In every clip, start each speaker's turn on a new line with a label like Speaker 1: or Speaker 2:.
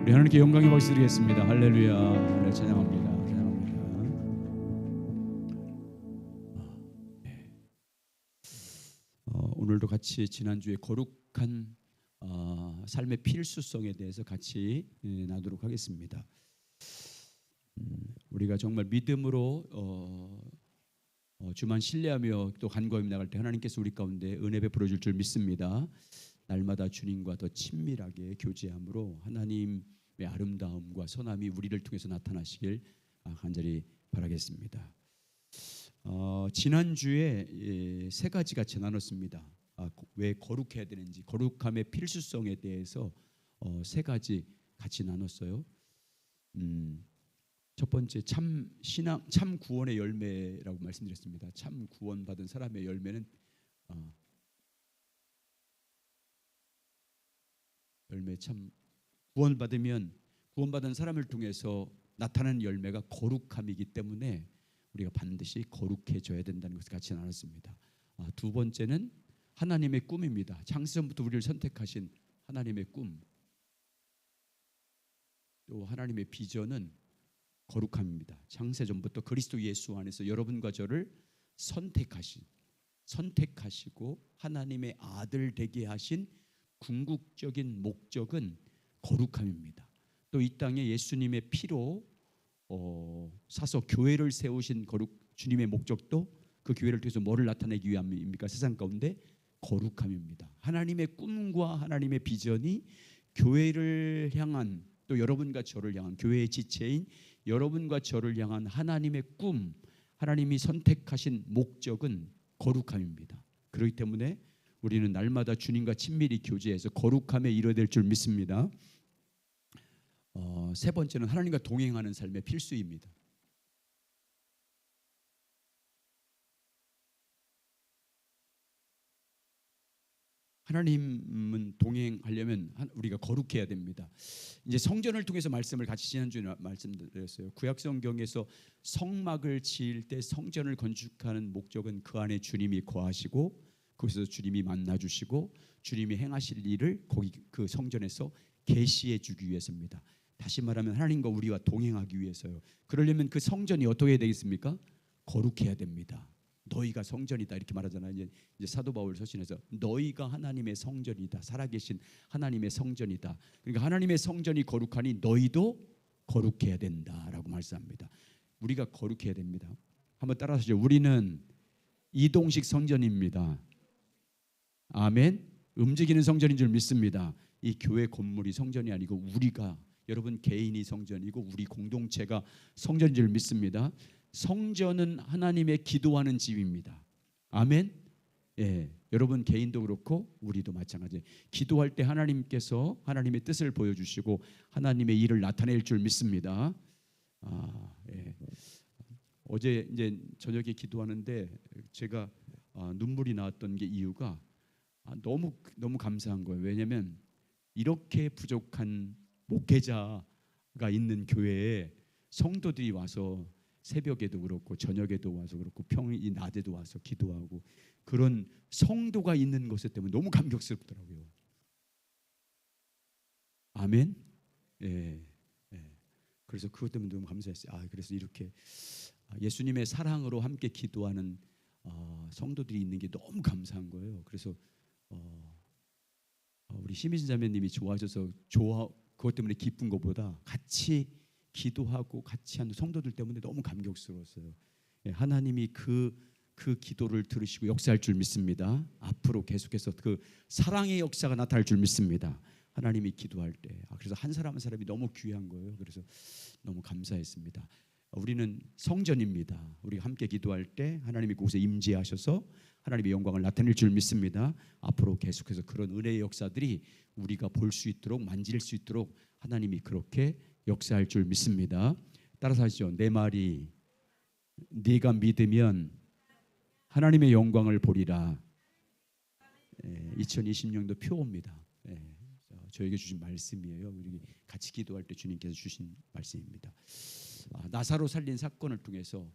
Speaker 1: 우리 하나님께 영광의 박수 드리겠습니다. 할렐루야. 네, 찬양합니다. 찬양합니다. 오늘도 같이 지난주에 거룩한 삶의 필수성에 대해서 같이 나누도록 하겠습니다. 우리가 정말 믿음으로 주만 신뢰하며 또 간구하며 나갈 때 하나님께서 우리 가운데 은혜 베풀어 줄 줄 믿습니다. 날마다 주님과 더 친밀하게 교제함으로 하나님의 아름다움과 선함이 우리를 통해서 나타나시길 간절히 바라겠습니다. 지난주에 세 가지 같이 나눴습니다. 왜 거룩해야 되는지, 거룩함의 필수성에 대해서 세 가지 같이 나눴어요. 첫 번째 참 신앙, 참 구원의 열매라고 말씀드렸습니다. 참 구원 받은 사람의 열매는 참 구원받은 사람을 통해서 나타나는 열매가 거룩함이기 때문에 우리가 반드시 거룩해져야 된다는 것을 같이 나눴습니다. 두 번째는 하나님의 꿈입니다. 창세전부터 우리를 선택하신 하나님의 꿈, 또 하나님의 비전은 거룩함입니다. 창세전부터 그리스도 예수 안에서 여러분과 저를 선택하시고 하나님의 아들 되게 하신 궁극적인 목적은 거룩함입니다. 또 이 땅에 예수님의 피로 사서 교회를 세우신 주님의 목적도 그 교회를 통해서 뭐를 나타내기 위함입니까? 세상 가운데 거룩함입니다. 하나님의 꿈과 하나님의 비전이 교회를 향한, 또 여러분과 저를 향한, 교회의 지체인 여러분과 저를 향한 하나님의 꿈, 하나님이 선택하신 목적은 거룩함입니다. 그렇기 때문에 우리는 날마다 주님과 친밀히 교제해서 거룩함에 이뤄야 될 줄 믿습니다. 세 번째는 하나님과 동행하는 삶의 필수입니다. 하나님은 동행하려면 우리가 거룩해야 됩니다. 이제 성전을 통해서 말씀을 같이 지난주에 말씀드렸어요. 구약 성경에서 성막을 지을 때 성전을 건축하는 목적은 그 안에 주님이 거하시고 거기서 주님이 만나 주시고 주님이 행하실 일을 거기 그 성전에서 계시해 주기 위해서입니다. 다시 말하면 하나님과 우리와 동행하기 위해서요. 그러려면 그 성전이 어떻게 해야 되겠습니까? 거룩해야 됩니다. 너희가 성전이다 이렇게 말하잖아요. 이제 사도 바울 서신에서 너희가 하나님의 성전이다, 살아계신 하나님의 성전이다. 그러니까 하나님의 성전이 거룩하니 너희도 거룩해야 된다라고 말씀합니다. 우리가 거룩해야 됩니다. 한번 따라하시죠. 우리는 이동식 성전입니다. 아멘. 움직이는 성전인 줄 믿습니다. 이 교회 건물이 성전이 아니고 우리가, 여러분 개인이 성전이고 우리 공동체가 성전인 줄 믿습니다. 성전은 하나님의 기도하는 집입니다. 아멘. 예, 여러분 개인도 그렇고 우리도 마찬가지. 기도할 때 하나님께서 하나님의 뜻을 보여주시고 하나님의 일을 나타낼 줄 믿습니다. 예. 어제 이제 저녁에 기도하는데 제가 눈물이 나왔던 게 이유가 너무 감사한 거예요. 왜냐하면 이렇게 부족한 목회자가 있는 교회에 성도들이 와서 새벽에도 그렇고 저녁에도 와서 그렇고 평일 낮에도 와서 기도하고 그런 성도가 있는 것 때문에 너무 감격스럽더라고요. 아멘. 예, 예. 그래서 그것 때문에 너무 감사했어요. 그래서 이렇게 예수님의 사랑으로 함께 기도하는 성도들이 있는 게 너무 감사한 거예요. 그래서 우리 심희진 자매님이 좋아하셔서 그것 때문에 기쁜 것보다 같이 기도하고 같이 하는 성도들 때문에 너무 감격스러웠어요. 하나님이 그 기도를 들으시고 역사할 줄 믿습니다. 앞으로 계속해서 그 사랑의 역사가 나타날 줄 믿습니다. 하나님이 기도할 때. 그래서 한 사람 한 사람이 너무 귀한 거예요. 그래서 너무 감사했습니다. 우리는 성전입니다. 우리가 함께 기도할 때 하나님이 그곳에 임재하셔서 하나님의 영광을 나타낼 줄 믿습니다. 앞으로 계속해서 그런 은혜의 역사들이 우리가 볼 수 있도록, 만질 수 있도록 하나님이 그렇게 역사할 줄 믿습니다. 따라서 하시죠. 내 말이 네가 믿으면 하나님의 영광을 보리라. 2020년도 표어입니다. 저에게 주신 말씀이에요. 우리 같이 기도할 때 주님께서 주신 말씀입니다. 나사로 살린 사건을 통해서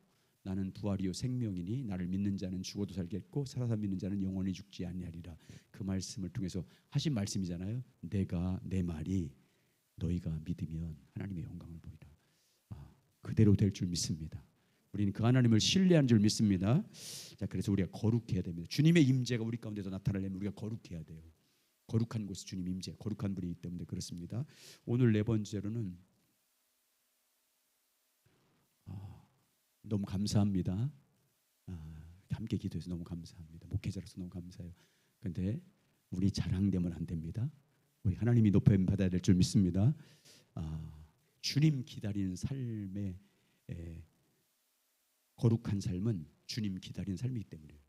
Speaker 1: 나는 부활이요 생명이니 나를 믿는 자는 죽어도 살겠고 살아서 믿는 자는 영원히 죽지 아니하리라. 그 말씀을 통해서 하신 말씀이잖아요. 내 말이 너희가 믿으면 하나님의 영광을 보리라. 그대로 될 줄 믿습니다. 우리는 그 하나님을 신뢰하는 줄 믿습니다. 자, 그래서 우리가 거룩해야 됩니다. 주님의 임재가 우리 가운데서 나타나려면 우리가 거룩해야 돼요. 거룩한 곳이 주님 임재, 거룩한 분이기 때문에 그렇습니다. 오늘 네 번째로는 너무 감사합니다. 함께 기도해서 너무 감사합니다. 목회자로서 너무 감사해요. 그런데 우리 자랑되면 안 됩니다. 우리 하나님이 높임 받아야 될 줄 믿습니다. 주님 기다리는 삶의 거룩한 삶은 주님 기다리는 삶이기 때문이에요.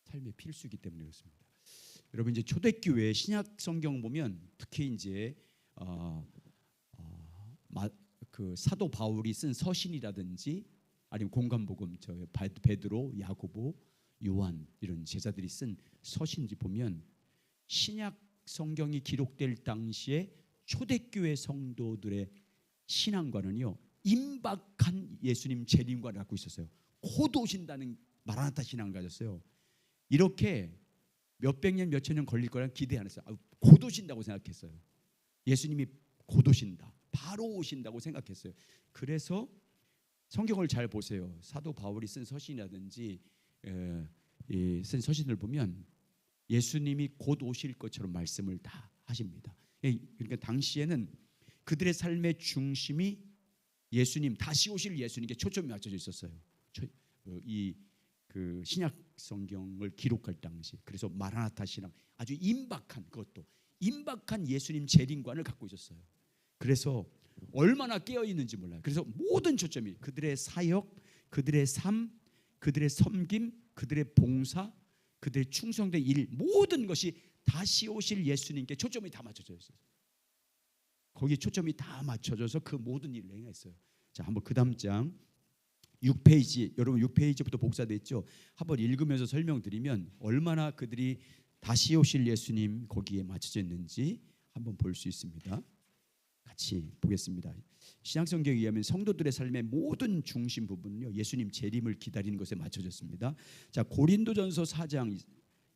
Speaker 1: 삶의 필수이기 때문에 그렇습니다. 여러분 이제 초대교회 신약 성경 보면 특히 이제 그 사도 바울이 쓴 서신이라든지 아니면 공관복음, 베드로, 야고보, 요한 이런 제자들이 쓴 서신지 보면 신약 성경이 기록될 당시에 초대교회 성도들의 신앙관은요 임박한 예수님 재림관을 갖고 있었어요. 곧 오신다는 마라나타 신앙을 가졌어요. 이렇게 몇백 년, 몇천 년 걸릴 거란 기대 안 했어요. 곧 오신다고 생각했어요. 예수님이 곧 오신다, 바로 오신다고 생각했어요. 그래서 성경을 잘 보세요. 사도 바울이 쓴 서신이라든지 쓴 서신을 보면 예수님이 곧 오실 것처럼 말씀을 다 하십니다. 그러니까 당시에는 그들의 삶의 중심이 예수님, 다시 오실 예수님께 초점이 맞춰져 있었어요. 그 신약 성경을 기록할 당시. 그래서 마라나타 신앙, 아주 임박한, 그것도 임박한 예수님 재림관을 갖고 있었어요. 그래서 얼마나 깨어 있는지 몰라요. 그래서 모든 초점이 그들의 사역, 그들의 삶, 그들의 섬김, 그들의 봉사, 그들의 충성된 일, 모든 것이 다시 오실 예수님께 초점이 다 맞춰져 있어요. 거기에 초점이 다 맞춰져서 그 모든 일을 행했어요. 자, 한번 그 다음 장 6페이지, 여러분 6페이지부터 복사되어 있죠. 한번 읽으면서 설명드리면 얼마나 그들이 다시 오실 예수님 거기에 맞춰져 있는지 한번 볼 수 있습니다. 같이 보겠습니다. 신약성경에 의하면 성도들의 삶의 모든 중심 부분은요 예수님 재림을 기다리는 것에 맞춰졌습니다. 자, 고린도전서 4장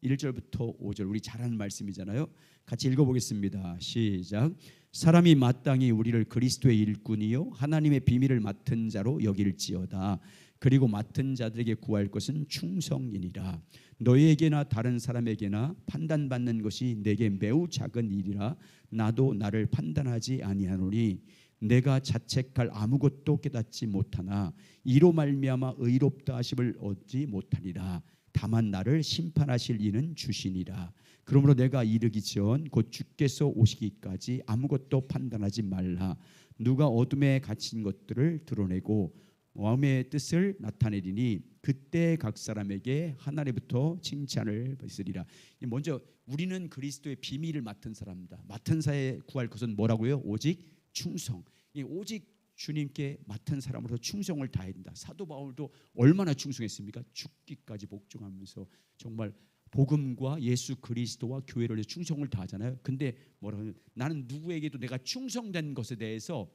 Speaker 1: 1절부터 5절 우리 잘 아는 말씀이잖아요. 같이 읽어보겠습니다. 시작. 사람이 마땅히 우리를 그리스도의 일꾼이요 하나님의 비밀을 맡은 자로 여길지어다. 그리고 맡은 자들에게 구할 것은 충성이니라. 너희에게나 다른 사람에게나 판단받는 것이 내게 매우 작은 일이라 나도 나를 판단하지 아니하노니 내가 자책할 아무것도 깨닫지 못하나 이로 말미암아 의롭다 하심을 얻지 못하리라. 다만 나를 심판하실 이는 주시니라. 그러므로 내가 이르기 전 곧 주께서 오시기까지 아무것도 판단하지 말라. 누가 어둠에 갇힌 것들을 드러내고 마음의 뜻을 나타내리니 그때 각 사람에게 하나님부터 칭찬을 받으리라. 먼저 우리는 그리스도의 비밀을 맡은 사람이다. 맡은 자에 구할 것은 뭐라고요? 오직 충성. 오직 주님께 맡은 사람으로서 충성을 다해야 된다. 사도 바울도 얼마나 충성했습니까? 죽기까지 복종하면서 정말 복음과 예수 그리스도와 교회를 위해 충성을 다하잖아요. 근데 뭐라고 하면 나는 누구에게도 내가 충성된 것에 대해서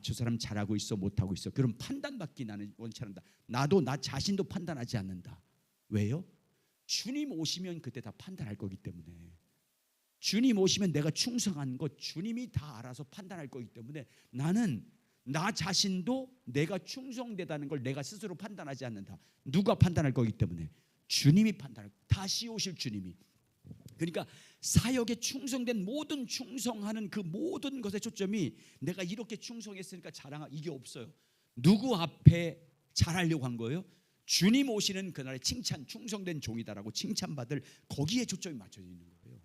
Speaker 1: 저 사람 잘하고 있어 못하고 있어 그런 판단받기 나는 원치 않는다. 나도 나 자신도 판단하지 않는다. 왜요? 주님 오시면 그때 다 판단할 거기 때문에. 주님 오시면 내가 충성한 것 주님이 다 알아서 판단할 거기 때문에 나는 나 자신도 내가 충성되다는 걸 내가 스스로 판단하지 않는다. 누가 판단할 거기 때문에 주님이 판단할, 다시 오실 주님이. 그러니까 사역에 충성된 모든 충성하는 그 모든 것의 초점이 내가 이렇게 충성했으니까 자랑할 이게 없어요. 누구 앞에 잘하려고 한 거예요? 주님 오시는 그날에 칭찬, 충성된 종이다라고 칭찬받을 거기에 초점이 맞춰져 있는 거예요.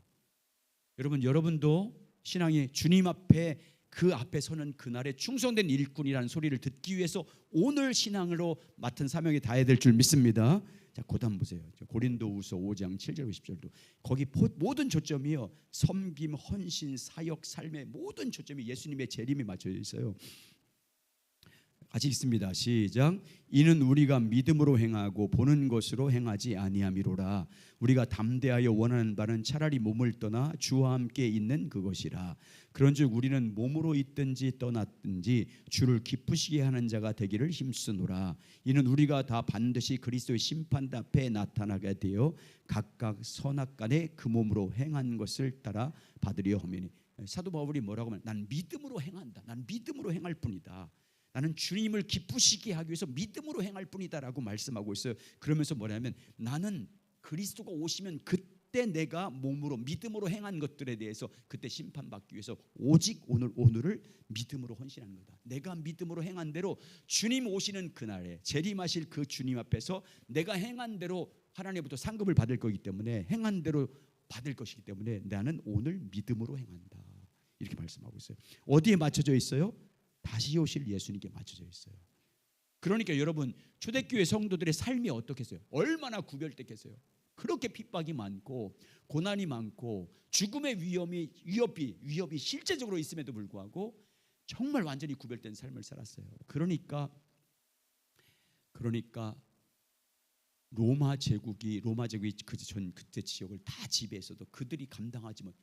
Speaker 1: 여러분도 신앙이 주님 앞에 그 앞에 서는 그날에 충성된 일꾼이라는 소리를 듣기 위해서 오늘 신앙으로 맡은 사명에 다해야 될 줄 믿습니다. 자, 고단 보세요. 고린도후서 5장 7절 10절도 거기 모든 초점이요 섬김, 헌신, 사역, 삶의 모든 초점이 예수님의 재림에 맞춰져 있어요. 같이 읽습니다. 시작. 이는 우리가 믿음으로 행하고 보는 것으로 행하지 아니함이로라. 우리가 담대하여 원하는 바는 차라리 몸을 떠나 주와 함께 있는 그것이라. 그런즉 우리는 몸으로 있든지 떠났든지 주를 기쁘시게 하는 자가 되기를 힘쓰노라. 이는 우리가 다 반드시 그리스도의 심판 앞에 나타나게 되어 각각 선악간에 그 몸으로 행한 것을 따라 받으려 하매니. 사도 바울이 뭐라고 하면, 난 믿음으로 행한다. 난 믿음으로 행할 뿐이다. 나는 주님을 기쁘시게 하기 위해서 믿음으로 행할 뿐이다라고 말씀하고 있어요. 그러면서 뭐냐면, 나는 그리스도가 오시면 그때 내가 몸으로 믿음으로 행한 것들에 대해서 그때 심판받기 위해서 오직 오늘을 믿음으로 헌신하는 거다. 내가 믿음으로 행한 대로 주님 오시는 그날에 재림하실 그 주님 앞에서 내가 행한 대로 하나님부터 상급을 받을 거기 때문에, 행한 대로 받을 것이기 때문에 나는 오늘 믿음으로 행한다. 이렇게 말씀하고 있어요. 어디에 맞춰져 있어요? 다시 오실 예수님께 맞춰져 있어요. 그러니까 여러분, 초대교회 성도들의 삶이 어떻겠어요? 얼마나 구별됐겠어요? 그렇게 핍박이 많고 고난이 많고 죽음의 위협이 실제적으로 있음에도 불구하고 정말 완전히 구별된 삶을 살았어요. 그러니까 로마 제국이 그때 지역을 다 지배했어도 그들이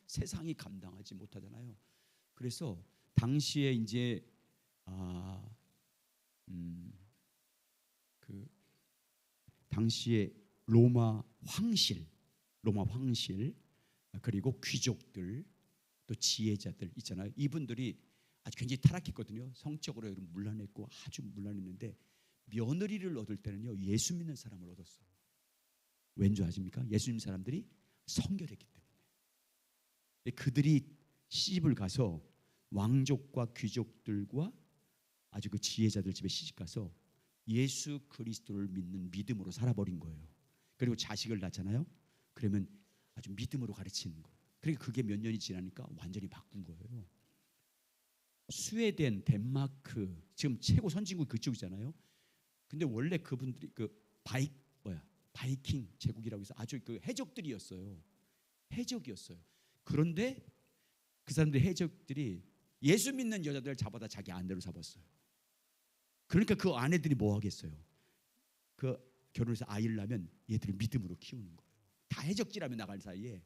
Speaker 1: 세상이 감당하지 못하잖아요. 그래서 당시에 이제 당시에 로마 황실 그리고 귀족들 또 지혜자들 있잖아요. 이분들이 아주 굉장히 타락했거든요. 성적으로 문란했고 아주 문란했는데, 며느리를 얻을 때는요 예수 믿는 사람을 얻었어요. 왠지 아십니까? 예수 믿는 사람들이 성결했기 때문에. 그들이 시집을 가서 왕족과 귀족들과 아주 그 지혜자들 집에 시집가서 예수 그리스도를 믿는 믿음으로 살아버린 거예요. 그리고 자식을 낳잖아요. 그러면 아주 믿음으로 가르치는 거예요. 그러니까 그게 몇 년이 지나니까 완전히 바꾼 거예요. 스웨덴, 덴마크, 지금 최고 선진국 그쪽이잖아요. 근데 원래 그분들이 바이킹 제국이라고 해서 아주 그 해적들이었어요. 그런데 그 사람들 해적들이 예수 믿는 여자들 잡아다 자기 아내로 잡았어요. 그러니까 그 아내들이 뭐 하겠어요? 그 결혼해서 아이를 낳으면 얘들을 믿음으로 키우는 거예요. 다 해적질하며 나갈 사이에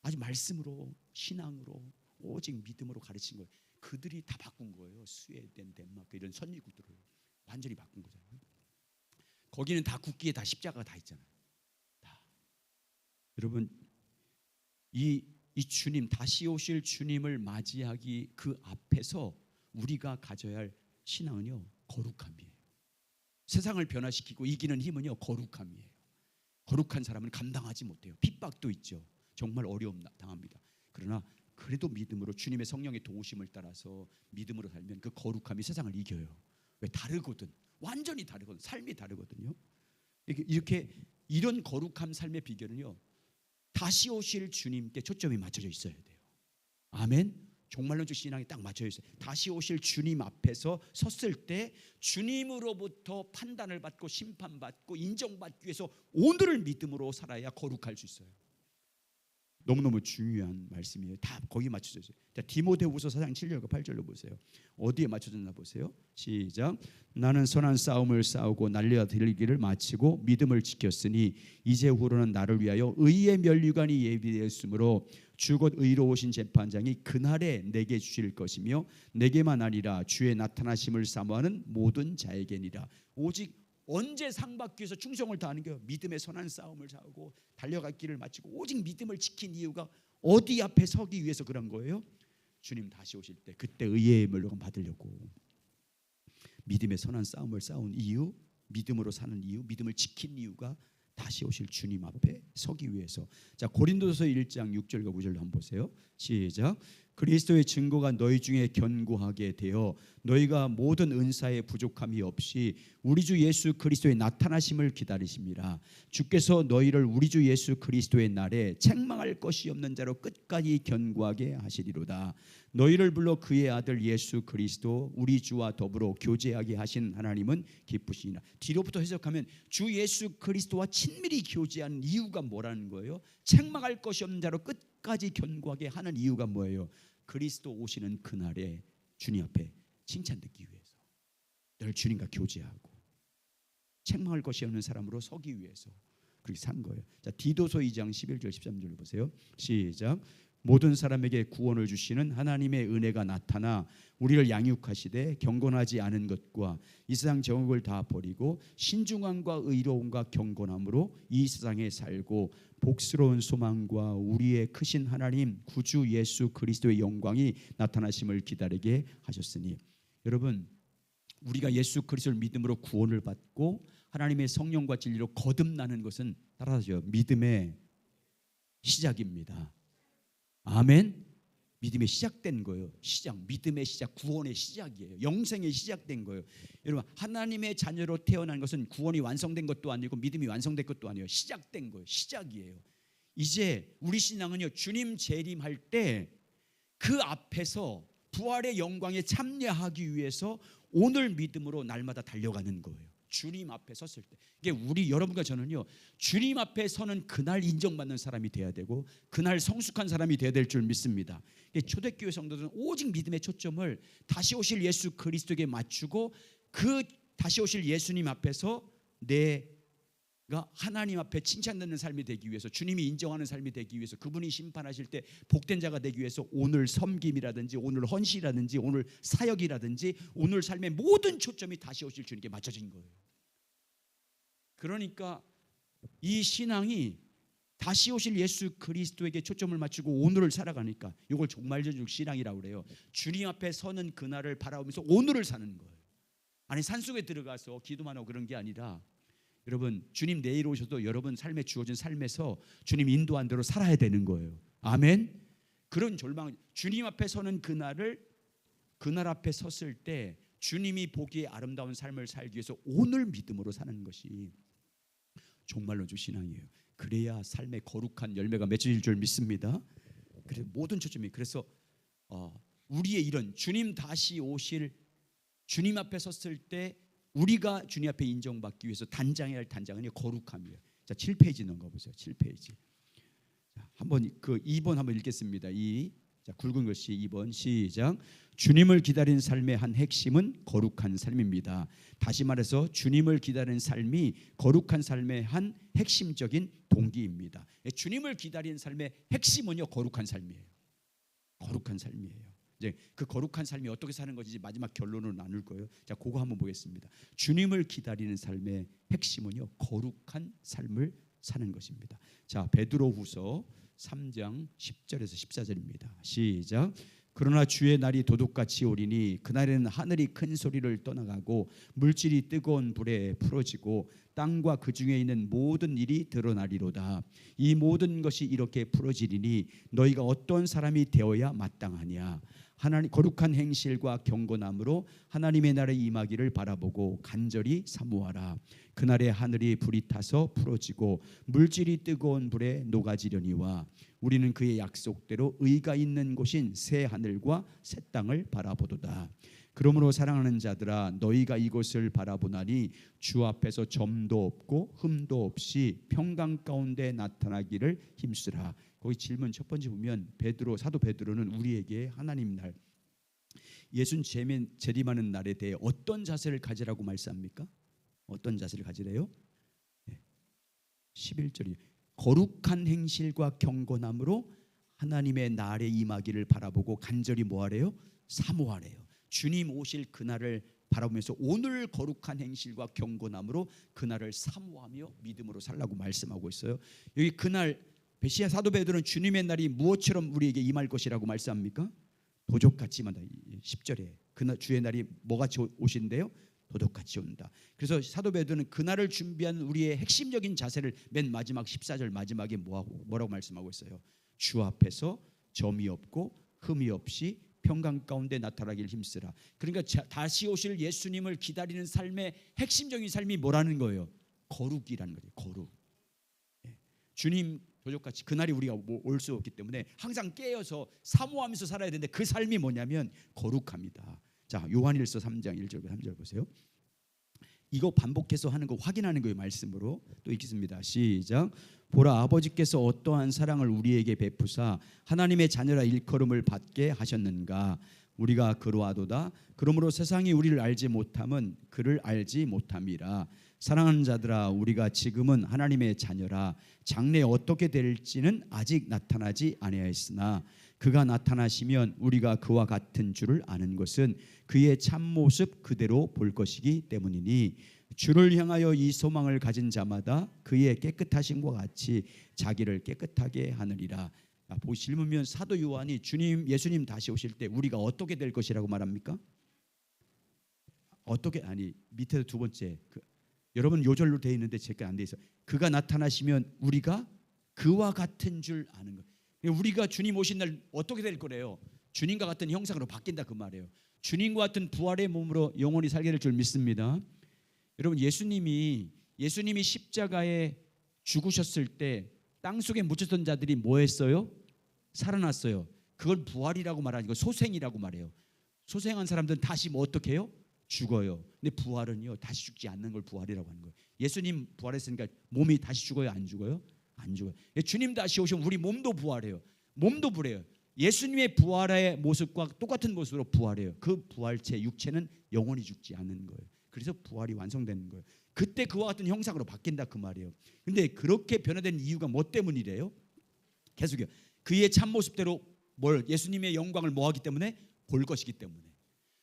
Speaker 1: 아주 말씀으로, 신앙으로, 오직 믿음으로 가르친 거예요. 그들이 다 바꾼 거예요. 스웨덴, 덴마크 이런 선진국들을 완전히 바꾼 거잖아요. 거기는 다 국기에 다 십자가가 다 있잖아요. 다. 여러분, 이 주님, 다시 오실 주님을 맞이하기 그 앞에서 우리가 가져야 할 신앙은요, 거룩함이에요. 세상을 변화시키고 이기는 힘은요, 거룩함이에요. 거룩한 사람은 감당하지 못해요. 핍박도 있죠. 정말 어려움 당합니다. 그러나 그래도 믿음으로 주님의 성령의 도우심을 따라서 믿음으로 살면 그 거룩함이 세상을 이겨요. 왜? 다르거든. 완전히 다르거든. 삶이 다르거든요. 이런 거룩한 삶의 비결은요, 다시 오실 주님께 초점이 맞춰져 있어야 돼요. 아멘. 정말로 주 신앙이 딱 맞춰져 있어요. 다시 오실 주님 앞에서 섰을 때 주님으로부터 판단을 받고 심판받고 인정받기 위해서 오늘을 믿음으로 살아야 거룩할 수 있어요. 너무너무 중요한 말씀이에요. 다 거기에 맞춰져 있어요. 자, 디모데후서 4장 7절과 8절로 보세요. 어디에 맞춰졌나 보세요. 시작. 나는 선한 싸움을 싸우고 날려들기를 마치고 믿음을 지켰으니 이제후로는 나를 위하여 의의 면류관이 예비되었으므로 주 곧 의로우신 재판장이 그날에 내게 주실 것이며 내게만 아니라 주의 나타나심을 사모하는 모든 자에게니라. 오직 언제 상 받기 위해서 충성을 다하는 게 믿음의 선한 싸움을 싸우고 달려갈 길을 마치고 오직 믿음을 지킨 이유가 어디 앞에 서기 위해서 그런 거예요? 주님 다시 오실 때 그때 의의 면류관 받으려고. 믿음의 선한 싸움을 싸운 이유, 믿음으로 사는 이유, 믿음을 지킨 이유가 다시 오실 주님 앞에 서기 위해서. 자, 고린도서 1장 6절과 9절로 한번 보세요. 시작. 그리스도의 증거가 너희 중에 견고하게 되어 너희가 모든 은사에 부족함이 없이 우리 주 예수 그리스도의 나타나심을 기다리심이라. 주께서 너희를 우리 주 예수 그리스도의 날에 책망할 것이 없는 자로 끝까지 견고하게 하시리로다. 너희를 불러 그의 아들 예수 그리스도 우리 주와 더불어 교제하게 하신 하나님은 기쁘시니라. 뒤로부터 해석하면 주 예수 그리스도와 친밀히 교제하는 이유가 뭐라는 거예요? 책망할 것이 없는 자로 끝까지 견고하게 하는 이유가 뭐예요? 그리스도 오시는 그날에 주님 앞에 칭찬 듣기 위해서. 늘 주님과 교제하고 책망할 것이 없는 사람으로 서기 위해서 그렇게 산 거예요. 자, 디도서 2장 11절 13절 보세요. 시작. 모든 사람에게 구원을 주시는 하나님의 은혜가 나타나 우리를 양육하시되 경건하지 않은 것과 이 세상 정욕을 다 버리고 신중함과 의로움과 경건함으로 이 세상에 살고 복스러운 소망과 우리의 크신 하나님 구주 예수 그리스도의 영광이 나타나심을 기다리게 하셨으니. 여러분, 우리가 예수 그리스도를 믿음으로 구원을 받고 하나님의 성령과 진리로 거듭나는 것은 따라하죠, 믿음의 시작입니다. 아멘. 믿음의 시작된 거예요. 시작, 믿음의 시작, 구원의 시작이에요. 영생의 시작된 거예요. 여러분, 하나님의 자녀로 태어난 것은 구원이 완성된 것도 아니고 믿음이 완성된 것도 아니에요. 시작된 거예요. 시작이에요. 이제 우리 신앙은요, 주님 재림할 때 그 앞에서 부활의 영광에 참여하기 위해서 오늘 믿음으로 날마다 달려가는 거예요. 주님 앞에 섰을 때, 이게 우리 여러분과 저는요, 주님 앞에 서는 그날 인정받는 사람이 돼야 되고 그날 성숙한 사람이 돼야 될 줄 믿습니다. 초대교회 성도들은 오직 믿음의 초점을 다시 오실 예수 그리스도에게 맞추고 그 다시 오실 예수님 앞에서 내가 하나님 앞에 칭찬받는 삶이 되기 위해서, 주님이 인정하는 삶이 되기 위해서, 그분이 심판하실 때 복된 자가 되기 위해서 오늘 섬김이라든지 오늘 헌시라든지 오늘 사역이라든지 오늘 삶의 모든 초점이 다시 오실 주님께 맞춰진 거예요. 그러니까 이 신앙이 다시 오실 예수 그리스도에게 초점을 맞추고 오늘을 살아가니까 이걸 종말전적 신앙이라고 그래요. 주님 앞에 서는 그날을 바라보면서 오늘을 사는 거예요. 아니, 산속에 들어가서 기도만 하고 그런 게 아니라, 여러분, 주님 내일 오셔도 여러분 삶에 주어진 삶에서 주님 인도한 대로 살아야 되는 거예요. 아멘. 그런 절망, 주님 앞에 서는 그날 앞에 섰을 때 주님이 보기에 아름다운 삶을 살기 위해서 오늘 믿음으로 사는 것이 종말론적 신앙이에요. 그래야 삶의 거룩한 열매가 맺어질 줄 믿습니다. 그래서 모든 초점이, 그래서 우리의 이런 주님 다시 오실 주님 앞에 섰을 때 우리가 주님 앞에 인정받기 위해서 단장해야 할 단장은 거룩함이에요. 자, 7페이지 넘겨 보세요. 7페이지. 자, 한번 그 2번 한번 읽겠습니다. 자, 굵은 글씨 2번 시작. 주님을 기다리는 삶의 한 핵심은 거룩한 삶입니다. 다시 말해서 주님을 기다리는 삶이 거룩한 삶의 한 핵심적인 동기입니다. 주님을 기다리는 삶의 핵심은요, 거룩한 삶이에요. 거룩한 삶이에요. 이제 그 거룩한 삶이 어떻게 사는 것인지 마지막 결론으로 나눌 거예요. 자, 그거 한번 보겠습니다. 주님을 기다리는 삶의 핵심은요, 거룩한 삶을 사는 것입니다. 자, 베드로후서 3장 10절에서 14절입니다. 시작. 그러나 주의 날이 도둑같이 오리니 그날에는 하늘이 큰 소리를 떠나가고 물질이 뜨거운 불에 풀어지고 땅과 그 중에 있는 모든 일이 드러나리로다. 이 모든 것이 이렇게 풀어지리니 너희가 어떤 사람이 되어야 마땅하냐. 하나님 거룩한 행실과 경건함으로 하나님의 나라에 임하기를 바라보고 간절히 사모하라. 그날에 하늘이 불이 타서 풀어지고 물질이 뜨거운 불에 녹아지려니와 우리는 그의 약속대로 의가 있는 곳인 새 하늘과 새 땅을 바라보도다. 그러므로 사랑하는 자들아, 너희가 이곳을 바라보나니 주 앞에서 점도 없고 흠도 없이 평강 가운데 나타나기를 힘쓰라. 거기 질문 첫 번째 보면 사도 베드로는 우리에게 하나님 날, 예수님 재림하는 날에 대해 어떤 자세를 가지라고 말씀합니까? 어떤 자세를 가지래요? 11절이 거룩한 행실과 경건함으로 하나님의 날에 임하기를 바라보고 간절히 뭐하래요? 사모하래요. 주님 오실 그날을 바라보면서 오늘 거룩한 행실과 경건함으로 그날을 사모하며 믿음으로 살라고 말씀하고 있어요. 여기 그날 메시아 사도 베드로는 주님의 날이 무엇처럼 우리에게 임할 것이라고 말씀합니까? 도적같이만. 10절에 그날 주의 날이 뭐같이 오신대요? 도둑같이 온다. 그래서 사도 베드로는 그날을 준비한 우리의 핵심적인 자세를 맨 마지막 14절 마지막에 뭐라고 말씀하고 있어요? 주 앞에서 점이 없고 흠이 없이 평강 가운데 나타나기를 힘쓰라. 그러니까 다시 오실 예수님을 기다리는 삶의 핵심적인 삶이 뭐라는 거예요? 거룩이라는 거예요. 거룩. 주님 도적같이 그날이 우리가 올 수 없기 때문에 항상 깨어서 사모하면서 살아야 되는데 그 삶이 뭐냐면 거룩합니다. 자, 요한일서 3장 1절부터 3절 보세요. 이거 반복해서 하는 거 확인하는 거예요. 말씀으로 또 읽겠습니다. 시작. 보라, 아버지께서 어떠한 사랑을 우리에게 베푸사 하나님의 자녀라 일컬음을 받게 하셨는가. 우리가 그러하도다. 그러므로 세상이 우리를 알지 못함은 그를 알지 못함이라. 사랑하는 자들아, 우리가 지금은 하나님의 자녀라. 장래에 어떻게 될지는 아직 나타나지 아니하였으나 그가 나타나시면 우리가 그와 같은 줄을 아는 것은 그의 참모습 그대로 볼 것이기 때문이니 주를 향하여 이 소망을 가진 자마다 그의 깨끗하심과 같이 자기를 깨끗하게 하느니라. 보시면 사도 요한이 예수님 다시 오실 때 우리가 어떻게 될 것이라고 말합니까? 어떻게 밑에 두 번째 여러분 요절로 되어 있는데 제가 안 돼 있어. 그가 나타나시면 우리가 그와 같은 줄 아는 것. 우리가 주님 오신 날 어떻게 될 거래요? 주님과 같은 형상으로 바뀐다 그 말이에요. 주님과 같은 부활의 몸으로 영원히 살게 될 줄 믿습니다. 여러분 예수님이 십자가에 죽으셨을 때 땅속에 묻혔던 자들이 뭐 했어요? 살아났어요. 그걸 부활이라고 말하는 거 소생이라고 말해요. 소생한 사람들은 다시 뭐 어떻게 해요? 죽어요. 근데 부활은요 다시 죽지 않는 걸 부활이라고 하는 거예요. 예수님 부활했으니까 몸이 다시 죽어요? 안 죽어요? 안 죽어요. 주님 다시 오시면 우리 몸도 부활해요. 몸도 부활해요. 예수님의 부활의 모습과 똑같은 모습으로 부활해요. 그 부활체 육체는 영원히 죽지 않는 거예요. 그래서 부활이 완성되는 거예요. 그때 그와 같은 형상으로 바뀐다 그 말이에요. 근데 그렇게 변화된 이유가 뭐 때문이래요? 계속요. 그의 참모습대로 예수님의 영광을 뭐 하기 때문에? 볼 것이기 때문에.